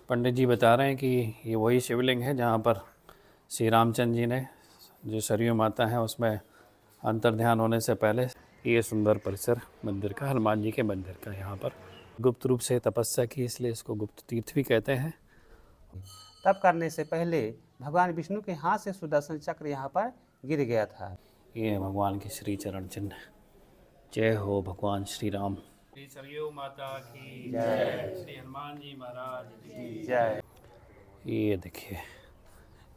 पंडित जी बता रहे हैं कि ये वही शिवलिंग है जहाँ पर श्री रामचंद्र जी ने जो सरयू माता है उसमें अंतर्ध्यान होने से पहले ये सुंदर परिसर मंदिर का, हनुमान जी के मंदिर का, यहाँ पर गुप्त रूप से तपस्या की, इसलिए इसको गुप्त तीर्थ भी कहते हैं। तब करने से पहले भगवान विष्णु के हाथ से सुदर्शन चक्र यहाँ पर गिर गया था। ये भगवान के श्री चरण चिन्ह। जय हो भगवान श्री राम। श्री सरयू माता की जय, श्री हनुमान जी महाराज की जय। ये देखिए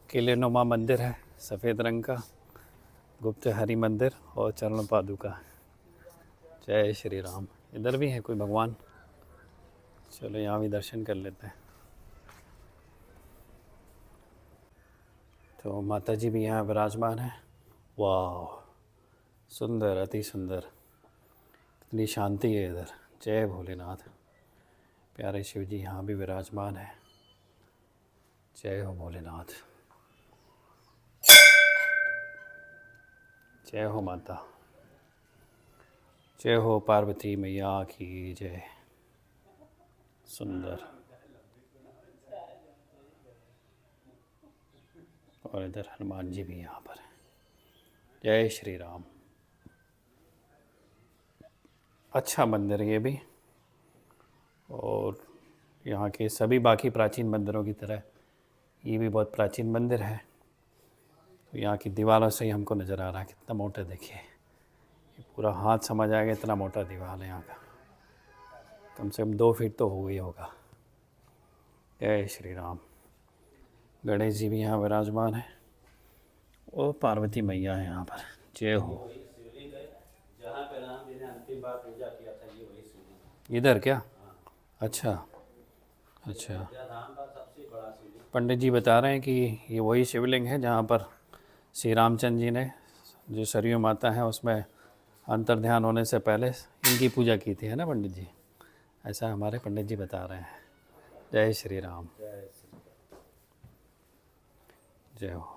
किले नुमा मंदिर है, सफ़ेद रंग का, गुप्त हरि मंदिर और चरण पादुका। जय श्री राम। इधर भी है कोई भगवान, चलो यहाँ भी दर्शन कर लेते हैं। तो माता जी भी यहाँ विराजमान है। वाह, सुंदर, अति सुंदर, कितनी शांति है इधर। जय भोलेनाथ। प्यारे शिव जी यहाँ भी विराजमान है। जय हो भोलेनाथ। जय हो माता। जय हो पार्वती मैया की जय। सुंदर। और इधर हनुमान जी भी यहाँ पर है। जय श्री राम। अच्छा मंदिर है ये भी, और यहाँ के सभी बाकी प्राचीन मंदिरों की तरह ये भी बहुत प्राचीन मंदिर है। तो यहाँ की दीवारों से ही हमको नज़र आ रहा है कितना मोटा, देखिए ये पूरा हाथ समझ आएगा इतना मोटा दीवार है यहाँ का, कम से कम 2 फीट तो हो गई होगा। जय श्री राम। गणेश जी भी यहाँ विराजमान है और पार्वती मैया है यहाँ पर। जय हो। जहाँ पे राम जी ने अंतिम बार पूजा किया था ये वही शिवलिंग। इधर क्या? अच्छा अच्छा। राम का सबसे बड़ा शिवलिंग। पंडित जी बता रहे हैं कि ये वही शिवलिंग है जहाँ पर श्री रामचंद्र जी ने जो सरयू माता है उसमें अंतर्ध्यान होने से पहले इनकी पूजा की थी, है ना पंडित जी? ऐसा हमारे पंडित जी बता रहे हैं। जय श्री राम। जय हो।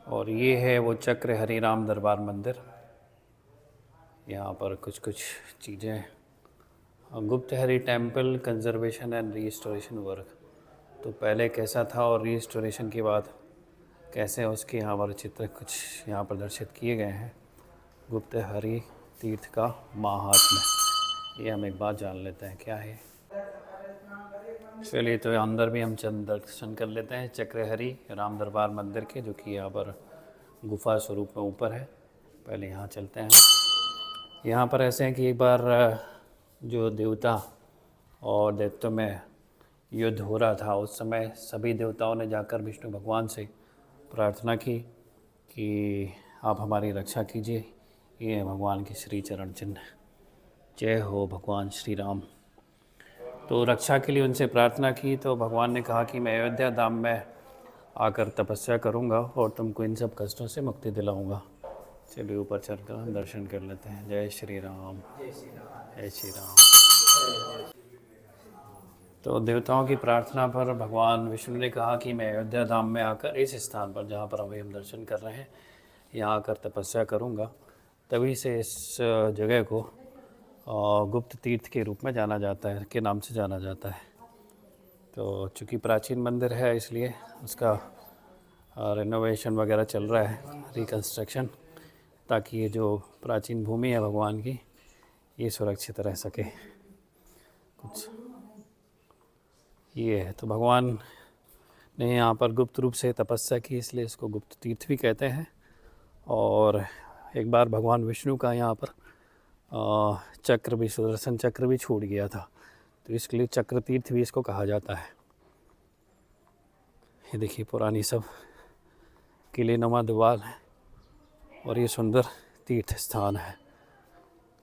और ये है वो चक्र हरि राम दरबार मंदिर। यहाँ पर कुछ कुछ चीज़ें, गुप्त Hari temple conservation and restoration work. तो पहले कैसा था और रीस्टोरेशन के बाद कैसे, उसके यहाँ पर चित्र कुछ यहाँ प्रदर्शित किए गए हैं। गुप्त हरि तीर्थ का महात्म्य, ये हम एक बात जान लेते हैं क्या है। चलिए तो अंदर भी हम चंद दर्शन कर लेते हैं चक्रहरि राम दरबार मंदिर के, जो कि यहाँ पर गुफा स्वरूप में ऊपर है। पहले यहाँ चलते हैं। यहाँ पर ऐसे हैं कि एक बार जो देवता और दैत्यों में युद्ध हो रहा था, उस समय सभी देवताओं ने जाकर विष्णु भगवान से प्रार्थना की कि आप हमारी रक्षा कीजिए। ये है भगवान के श्री चरण चिन्ह। जय हो भगवान श्री राम। तो रक्षा के लिए उनसे प्रार्थना की तो भगवान ने कहा कि मैं अयोध्या धाम में आकर तपस्या करूंगा और तुमको इन सब कष्टों से मुक्ति दिलाऊंगा। चलिए ऊपर चलकर हम दर्शन कर लेते हैं। जय श्री राम। जय श्री राम। तो देवताओं की प्रार्थना पर भगवान विष्णु ने कहा कि मैं अयोध्या धाम में आकर इस स्थान पर जहाँ पर अभी हम दर्शन कर रहे हैं यहाँ आकर तपस्या करूँगा। तभी से इस जगह को गुप्त तीर्थ के रूप में जाना जाता है, के नाम से जाना जाता है। तो चूँकि प्राचीन मंदिर है इसलिए उसका रिनोवेशन वगैरह चल रहा है, रिकन्स्ट्रक्शन, ताकि ये जो प्राचीन भूमि है भगवान की ये सुरक्षित रह सके। कुछ ये है। तो भगवान ने यहाँ पर गुप्त रूप से तपस्या की, इसलिए इसको गुप्त तीर्थ भी कहते हैं। और एक बार भगवान विष्णु का यहाँ पर चक्र भी, सुदर्शन चक्र भी छूट गया था, तो इसके लिए चक्र तीर्थ भी इसको कहा जाता है। ये देखिए पुरानी सब किले नुमा दीवार है और ये सुंदर तीर्थ स्थान है।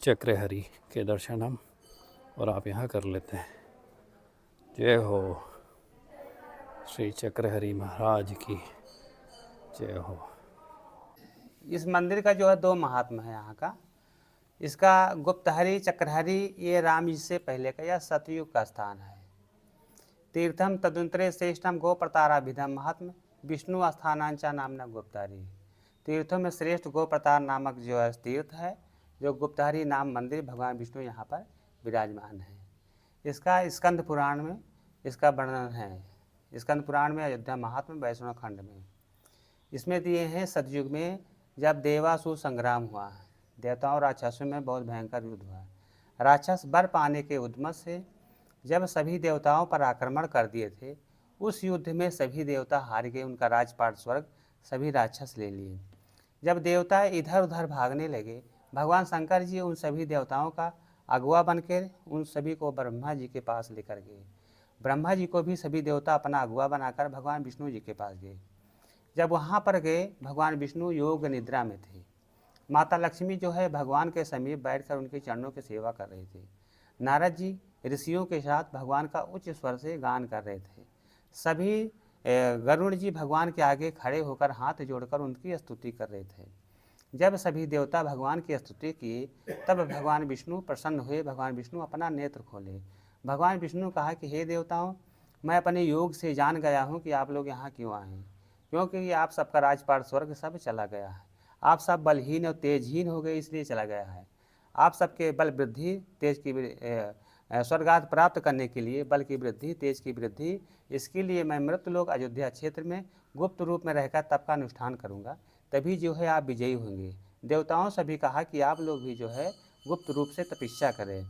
चक्रहरि के दर्शन हम और आप यहाँ कर लेते हैं। जय हो श्री चक्रहरि महाराज की जय हो। इस मंदिर का जो है 2 महात्मा है यहाँ का। इसका गुप्तहरि चक्रहरि ये राम जी से पहले का या सतयुग का स्थान है। तीर्थम तदुंतरे श्रेष्ठम गो प्रताराभिधम महात्म विष्णु स्थानांचा नामना गुप्तहरि। तीर्थों में श्रेष्ठ गो प्रतार नामक जो है तीर्थ है जो गुप्तहरी नाम मंदिर भगवान विष्णु यहाँ पर विराजमान है। इसका स्कंद पुराण में इसका वर्णन है। स्कंद पुराण में अयोध्या महात्म्य वैष्णव खंड में इसमें दिए हैं, सतयुग में जब देवासुर संग्राम हुआ, देवताओं राक्षसों में बहुत भयंकर युद्ध हुआ। राक्षस वर पाने के उद्यम से जब सभी देवताओं पर आक्रमण कर दिए थे, उस युद्ध में सभी देवता हार गए, उनका राजपाट स्वर्ग सभी राक्षस ले लिए। जब देवता इधर उधर भागने लगे, भगवान शंकर जी उन सभी देवताओं का अगुआ बनकर उन सभी को ब्रह्मा जी के पास लेकर गए। ब्रह्मा जी को भी सभी देवता अपना अगुआ बनाकर भगवान विष्णु जी के पास गए। जब वहाँ पर गए, भगवान विष्णु योग निद्रा में थे। माता लक्ष्मी जो है भगवान के समीप बैठकर उनके चरणों की सेवा कर रहे थे। नारद जी ऋषियों के साथ भगवान का उच्च स्वर से गान कर रहे थे। सभी गरुड़ जी भगवान के आगे खड़े होकर हाथ जोड़कर उनकी स्तुति कर रहे थे। जब सभी देवता भगवान की स्तुति किए, तब भगवान विष्णु प्रसन्न हुए। भगवान विष्णु अपना नेत्र खोले। भगवान विष्णु कहा कि हे देवताओं, मैं अपने योग से जान गया हूँ कि आप लोग यहाँ क्यों आए हैं, क्योंकि आप सबका राजपाट स्वर्ग सब चला गया है। आप सब बलहीन और तेजहीन हो गए, इसलिए चला गया है। आप सबके बल वृद्धि तेज की स्वर्गात प्राप्त करने के लिए बल की वृद्धि तेज की वृद्धि, इसके लिए मैं मृत्यलोक अयोध्या क्षेत्र में गुप्त रूप में रहकर तप का अनुष्ठान करूँगा, तभी जो है आप विजयी होंगे। देवताओं से भी कहा कि आप लोग भी जो है गुप्त रूप से तपस्या करें।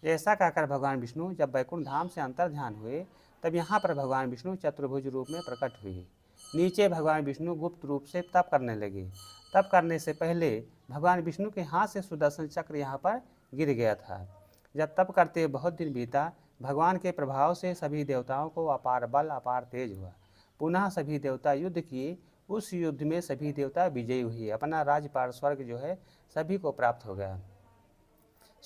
ऐसा कहकर भगवान विष्णु जब वैकुंठ धाम से अंतर ध्यान हुए, तब यहाँ पर भगवान विष्णु चतुर्भुज रूप में प्रकट हुए। नीचे भगवान विष्णु गुप्त रूप से तप करने लगे। तप करने से पहले भगवान विष्णु के हाथ से सुदर्शन चक्र यहाँ पर गिर गया था। जब तप करते बहुत दिन बीता, भगवान के प्रभाव से सभी देवताओं को अपार बल अपार तेज हुआ। पुनः सभी देवता युद्ध किए। उस युद्ध में सभी देवता विजयी हुए। अपना राजपाट स्वर्ग जो है सभी को प्राप्त हो गया।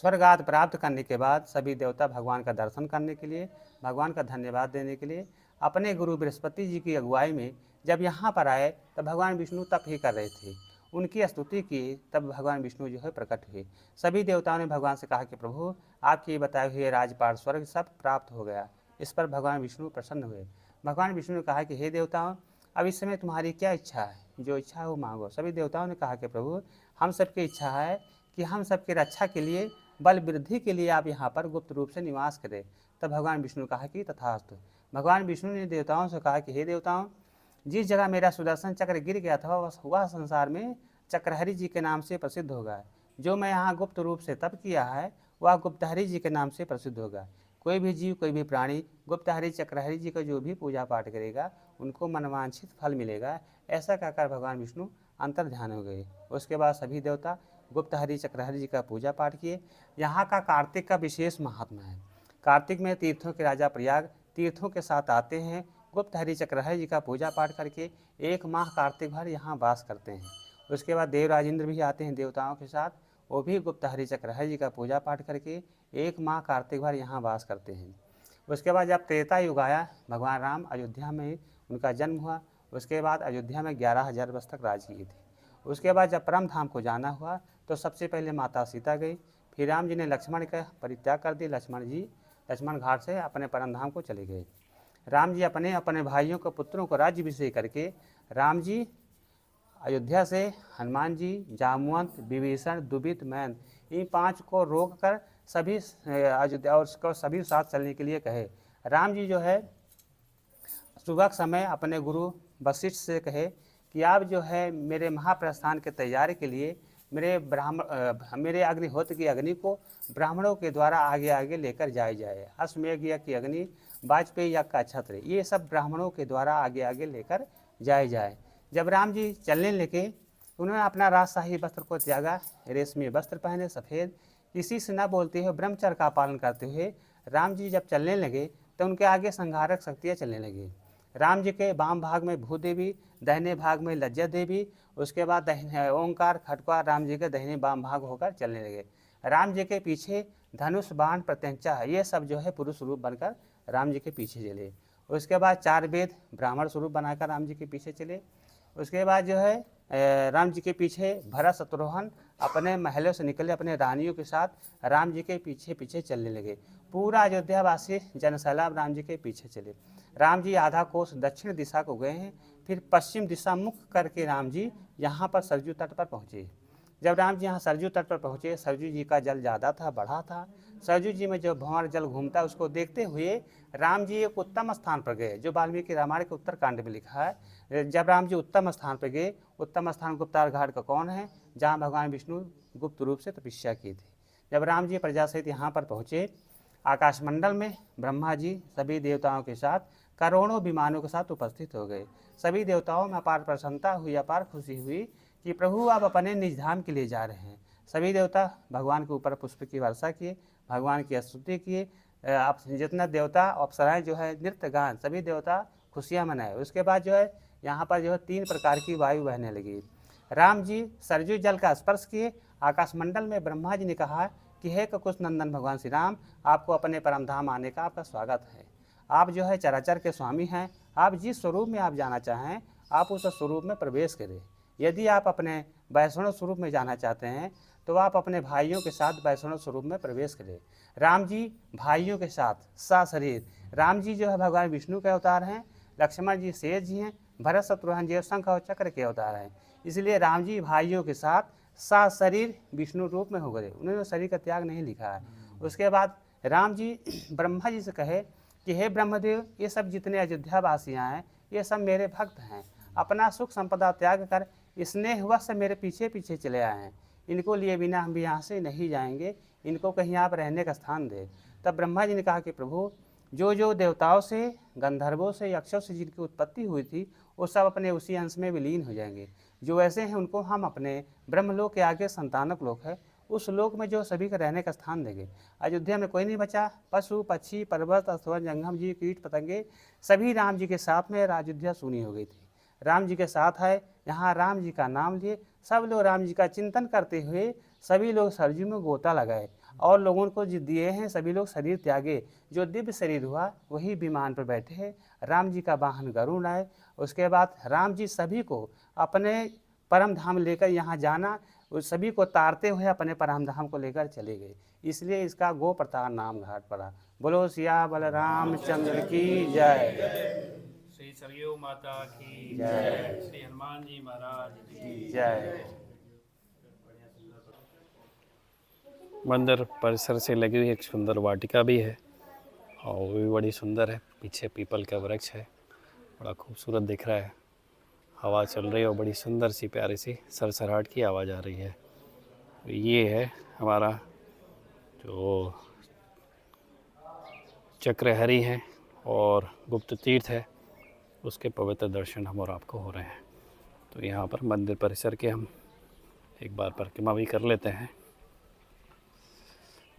स्वर्गात प्राप्त करने के बाद सभी देवता भगवान का दर्शन करने के लिए, भगवान का धन्यवाद देने के लिए अपने गुरु बृहस्पति जी की अगुवाई में जब यहाँ पर आए, तब भगवान विष्णु तप ही कर रहे थे। उनकी स्तुति की, तब भगवान विष्णु जो है प्रकट हुए। सभी देवताओं ने भगवान से कहा कि प्रभु, आपके बताए हुए राजपाट स्वर्ग सब प्राप्त हो गया। इस पर भगवान विष्णु प्रसन्न हुए। भगवान विष्णु ने कहा कि हे देवताओं, अब इस समय तुम्हारी क्या इच्छा है, जो इच्छा है वो मांगो। सभी देवताओं ने कहा कि प्रभु, हम सबकी इच्छा है कि हम सबकी रक्षा के लिए, बल वृद्धि के लिए आप यहाँ पर गुप्त रूप से निवास करें। तब भगवान विष्णु ने कहा कि तथास्तु। भगवान विष्णु ने देवताओं से कहा कि हे देवताओं, जिस जगह मेरा सुदर्शन चक्र गिर गया था वह संसार में चक्रहरि जी के नाम से प्रसिद्ध होगा। जो मैं यहाँ गुप्त रूप से तप किया है वह गुप्तहरि जी के नाम से प्रसिद्ध होगा। कोई भी जीव, कोई भी प्राणी गुप्तहरि चक्रहरि जी का जो भी पूजा पाठ करेगा, उनको मनवांछित फल मिलेगा। ऐसा कहकर भगवान विष्णु अंतर ध्यान हो गए। उसके बाद सभी देवता गुप्तहरि चक्रहरि जी का पूजा पाठ किए। यहाँ का कार्तिक का विशेष महात्मा है। कार्तिक में तीर्थों के राजा प्रयाग तीर्थों के साथ आते हैं। गुप्तहरि चक्रहरि जी का पूजा पाठ करके 1 माह कार्तिक भर यहाँ वास करते हैं। उसके बाद देवराज इंद्र भी आते हैं देवताओं के साथ, वो भी गुप्तहरि चक्रहरि जी का पूजा पाठ करके 1 माह कार्तिक भर यहाँ वास करते हैं। उसके बाद जब त्रेता युग आया, भगवान राम अयोध्या में उनका जन्म हुआ। उसके बाद अयोध्या में 11,000 वर्ष तक राज किए थे। उसके बाद जब परम धाम को जाना हुआ, तो सबसे पहले माता सीता गई। फिर राम जी ने लक्ष्मण का परित्याग कर दी। लक्ष्मण घाट से अपने परम धाम को चले गए। राम जी अपने भाइयों को, पुत्रों को राज्याभिषेक करके राम जी अयोध्या से हनुमान जी, जामवंत, विभीषण, दुबित, मैन, इन 5 को रोक कर सभी अयोध्या और उसको सभी साथ चलने के लिए कहे। राम जी जो है सुबह समय अपने गुरु वशिष्ठ से कहे कि आप जो है मेरे महाप्रस्थान के तैयारी के लिए मेरे अग्निहोत्र की अग्नि को ब्राह्मणों के द्वारा आगे आगे लेकर जाए। अश्वमेघ यज्ञ की अग्नि, वाजपेयी यज्ञ का छत्र, ये सब ब्राह्मणों के द्वारा आगे आगे लेकर जाए। जब राम जी चलने लगे, उन्होंने अपना राजशाही वस्त्र को त्यागा, रेशमी वस्त्र पहने सफ़ेद, किसी से न बोलते हुए ब्रह्मचर्य का पालन करते हुए राम जी जब चलने लगे, तो उनके आगे संहारक शक्तियाँ चलने लगी। राम जी के वाम भाग में भूदेवी, दाहिने भाग में लज्जा देवी, उसके बाद ओंकार खटका राम जी के दाहिने वाम भाग होकर चलने लगे। राम जी के पीछे धनुष, बाण, प्रत्यंचा, ये सब जो है पुरुष रूप बनकर राम जी के पीछे चले। उसके बाद 4 वेद ब्राह्मण स्वरूप बनाकर राम जी के पीछे चले। उसके बाद जो है राम जी के पीछे भरत शत्रुघ्न अपने महलों से निकले, अपने रानियों के साथ राम जी के पीछे पीछे चलने लगे। पूरा अयोध्यावासी जनसैलाब राम जी के पीछे चले। राम जी आधा कोस दक्षिण दिशा को गए हैं। फिर पश्चिम दिशा मुख करके राम जी यहाँ पर सरजू तट पर पहुँचे। जब राम जी यहाँ सरजू तट पर पहुँचे, सरजू जी का जल ज़्यादा था, बढ़ा था। सरजू जी में जो भंवर जल घूमता है उसको देखते हुए राम जी एक उत्तम स्थान पर गए, जो वाल्मीकि रामायण के उत्तरकांड में लिखा है। जब राम जी उत्तम स्थान पर गए, उत्तम स्थान गुप्तार घाट का कौन है, जहाँ भगवान विष्णु गुप्त रूप से तपस्या की थी। जब राम जी प्रजा सहित यहाँ पर पहुँचे, आकाशमंडल में ब्रह्मा जी सभी देवताओं के साथ करोड़ों विमानों के साथ उपस्थित हो गए। सभी देवताओं में अपार प्रसन्नता हुई, अपार खुशी हुई कि प्रभु आप अपने निज धाम के लिए जा रहे हैं। सभी देवता भगवान के ऊपर पुष्प की वर्षा किए, भगवान की स्तुति किए। आप जितना देवता अप्सराएं जो है नृत्य गान, सभी देवता खुशियाँ मनाए। उसके बाद जो है यहाँ पर जो है 3 प्रकार की वायु बहने लगी। राम जी सरजू जल का स्पर्श किए। आकाशमंडल में ब्रह्मा जी ने कहा कि हे ककुश नंदन भगवान श्री राम, आपको अपने परम धाम आने का आपका स्वागत है। आप जो है चराचर के स्वामी हैं, आप जिस स्वरूप में आप जाना चाहें आप उस स्वरूप में प्रवेश करें। यदि आप अपने वैष्णव स्वरूप में जाना चाहते हैं तो आप अपने भाइयों के साथ वैष्णव स्वरूप में प्रवेश करें। राम जी भाइयों के साथ सशरीर, राम जी जो है भगवान विष्णु के अवतार हैं, लक्ष्मण जी शेष जी हैं, भरत शत्रुघ्न जी शंख और चक्र के अवतार हैं। इसलिए राम जी भाइयों के साथ सशरीर विष्णु रूप में हो गए, उन्होंने शरीर का त्याग नहीं लिखा है। उसके बाद राम जी ब्रह्मा जी से कहे कि हे ब्रह्मदेव, ये सब जितने अयोध्यावासियाँ हैं ये सब मेरे भक्त हैं, अपना सुख संपदा त्याग कर स्नेहवश से मेरे पीछे पीछे चले आए हैं, इनको लिए बिना हम भी यहाँ से नहीं जाएंगे, इनको कहीं आप रहने का स्थान दे। तब ब्रह्मा जी ने कहा कि प्रभु, जो जो देवताओं से, गंधर्वों से, यक्षों से जिनकी उत्पत्ति हुई थी वो सब अपने उसी अंश में विलीन हो जाएंगे। जो ऐसे हैं उनको हम अपने ब्रह्मलोक के आगे संतानक लोक है उस लोक में जो सभी का रहने का स्थान देंगे। अयोध्या में कोई नहीं बचा, पशु पक्षी पर्वत अथवा जंगम जी कीट पतंगे सभी राम जी के साथ में अयोध्या सूनी हो गई थी। राम जी के साथ है, यहाँ राम जी का नाम लिए सब लोग राम जी का चिंतन करते हुए सभी लोग सरजू में गोता लगाए और लोगों को जो दिए हैं सभी लोग शरीर त्यागे। जो दिव्य शरीर हुआ वही विमान पर बैठे हैं, राम जी का वाहन गरुड़ आए। उसके बाद राम जी सभी को अपने परम धाम लेकर यहाँ जाना, उस सभी को तारते हुए अपने परम धाम को लेकर चले गए, इसलिए इसका गो प्रतार नाम घाट पड़ा। बोलो सिया बलरामचंद्र की जय। श्री सरयू माता की जय, श्री हनुमान जी महाराज की जय। मंदिर परिसर से लगी हुई एक सुंदर वाटिका भी है और वो भी बड़ी सुंदर है। पीछे पीपल का वृक्ष है, बड़ा खूबसूरत दिख रहा है। हवा चल रही है और बड़ी सुंदर सी प्यारी सी सरसराहट की आवाज़ आ रही है। ये है हमारा जो चक्रहरी है और गुप्त तीर्थ है, उसके पवित्र दर्शन हम और आपको हो रहे हैं। तो यहाँ पर मंदिर परिसर के हम एक बार परिक्रमा भी कर लेते हैं।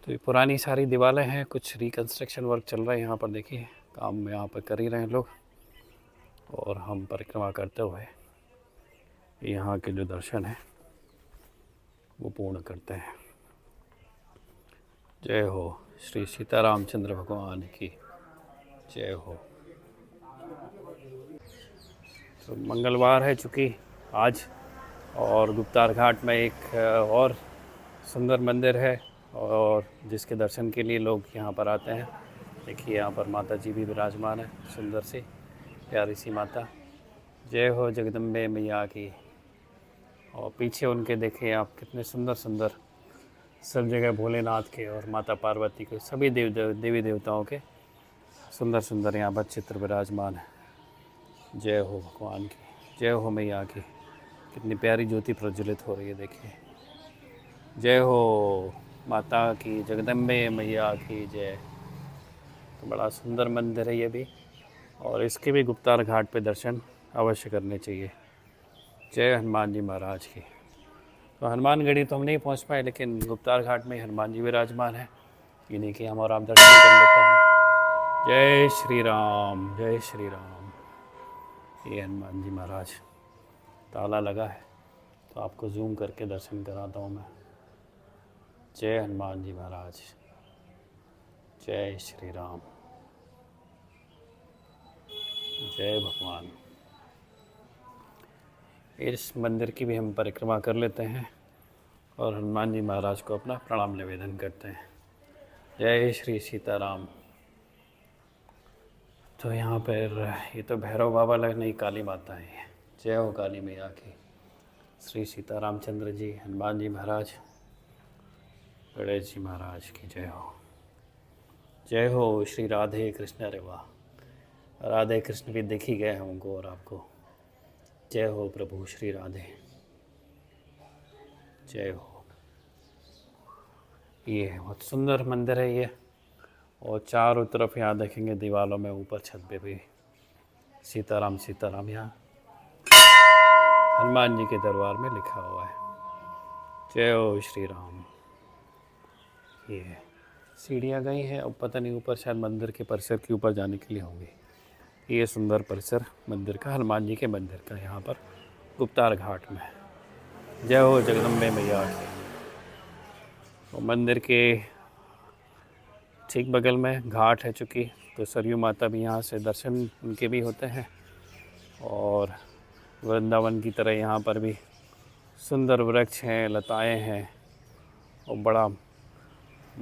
तो ये पुरानी सारी दीवारें हैं, कुछ रिकंस्ट्रक्शन वर्क चल रहा है यहाँ पर, देखिए काम यहाँ पर कर ही रहे हैं लोग। और हम परिक्रमा करते हुए यहाँ के जो दर्शन हैं वो पूर्ण करते हैं। जय हो श्री सीतारामचंद्र भगवान की जय हो। तो मंगलवार है चूँकि आज, और गुप्तार घाट में एक और सुंदर मंदिर है और जिसके दर्शन के लिए लोग यहाँ पर आते हैं। देखिए यहाँ पर माता जी भी विराजमान है, सुंदर सी प्यारी सी माता। जय हो जगदम्बे मैया की। और पीछे उनके देखिए आप कितने सुंदर सुंदर सब जगह भोलेनाथ के और माता पार्वती के सभी देवी देवताओं के सुंदर सुंदर यहाँ पर चित्र विराजमान है। जय हो भगवान की, जय हो मैया की। कितनी प्यारी ज्योति प्रज्वलित हो रही है, देखिए। जय हो माता की, जगदम्बे मैया की जय। तो बड़ा सुंदर मंदिर है ये भी, और इसके भी गुप्तार घाट पे दर्शन अवश्य करने चाहिए। जय हनुमान जी महाराज की। तो हनुमानगढ़ी तो हम नहीं पहुंच पाए, लेकिन गुप्तार घाट में हनुमान जी विराजमान है, इन्हीं के हम और आप दर्शन कर लेते हैं। जय श्री राम, जय श्री राम। ये हनुमान जी महाराज, ताला लगा है तो आपको जूम करके दर्शन कराता हूँ मैं। जय हनुमान जी महाराज, जय श्री राम, जय भगवान। इस मंदिर की भी हम परिक्रमा कर लेते हैं और हनुमान जी महाराज को अपना प्रणाम निवेदन करते हैं। जय श्री सीताराम। तो यहाँ पर ये तो भैरव बाबा लग नहीं, काली माता है। जय हो काली मैया की। श्री सीता रामचंद्र जी, हनुमान जी महाराज, गणेश जी महाराज की जय हो। जय हो श्री राधे कृष्ण। अरे वाह, राधे कृष्ण भी दिख ही गए हमको और आपको। जय हो प्रभु श्री राधे, जय हो। ये बहुत सुंदर मंदिर है ये, और चारों तरफ यहाँ देखेंगे दीवारों में, ऊपर छत पे भी सीताराम यहाँ हनुमान जी के दरबार में लिखा हुआ है। जय हो श्री राम। ये सीढ़ियाँ गई हैं, अब पता नहीं ऊपर शायद मंदिर के परिसर के ऊपर जाने के लिए होंगी। ये सुंदर परिसर मंदिर का, हनुमान जी के मंदिर का, यहाँ पर गुप्तार घाट में। जय हो जगदम्बे मैया की। और मंदिर के ठीक बगल में घाट है चूँकि, तो सरयू माता भी यहाँ से दर्शन उनके भी होते हैं। और वृंदावन की तरह यहाँ पर भी सुंदर वृक्ष हैं, लताएं हैं, और बड़ा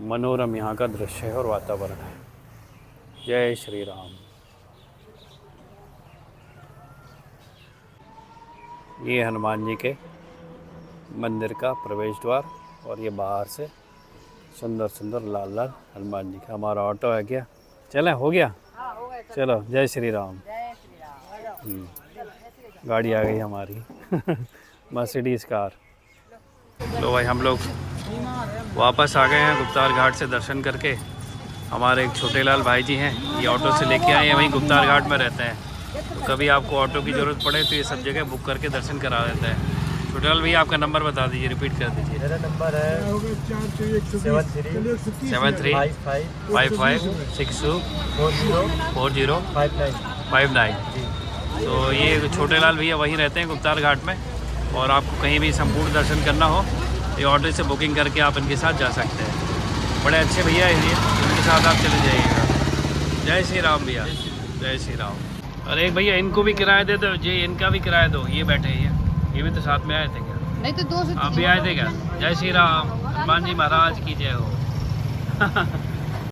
मनोरम यहाँ का दृश्य है और वातावरण है। जय श्री राम। ये हनुमान जी के मंदिर का प्रवेश द्वार, और ये बाहर से सुंदर सुंदर लाल लाल हनुमान जी का। हमारा ऑटो है क्या? चले, हो गया? चलो, जय श्री राम। गाड़ी आ गई हमारी मर्सिडीज कार। तो भाई हम लोग वापस आ गए हैं गुप्तार घाट से दर्शन करके। हमारे एक छोटे लाल भाई जी हैं, ये ऑटो से लेके आए हैं, वहीं गुप्तार घाट में रहते हैं। तो कभी आपको ऑटो की ज़रूरत पड़े तो ये सब जगह बुक करके दर्शन करा देते हैं। छोटे लाल भैया आपका नंबर बता दीजिए, रिपीट कर दीजिए। मेरा नंबर है 7355624059। तो ये छोटे लाल भैया वहीं रहते हैं गुप्तार घाट में, और आपको कहीं भी संपूर्ण दर्शन करना हो तो ये ऑटो से बुकिंग करके आप इनके साथ जा सकते हैं। बड़े अच्छे भैया हैं ये, इनके साथ आप चले जाइएगा। जय श्री राम भैया, जय श्री राम। और एक भैया इनको भी किराया दे दो जी, इनका भी किराया दो। ये बैठे हैं, ये भी तो साथ में आए थे क्या? नहीं तो 2 से आप भी आए थे क्या? जय श्री राम, हनुमान जी महाराज की जय हो।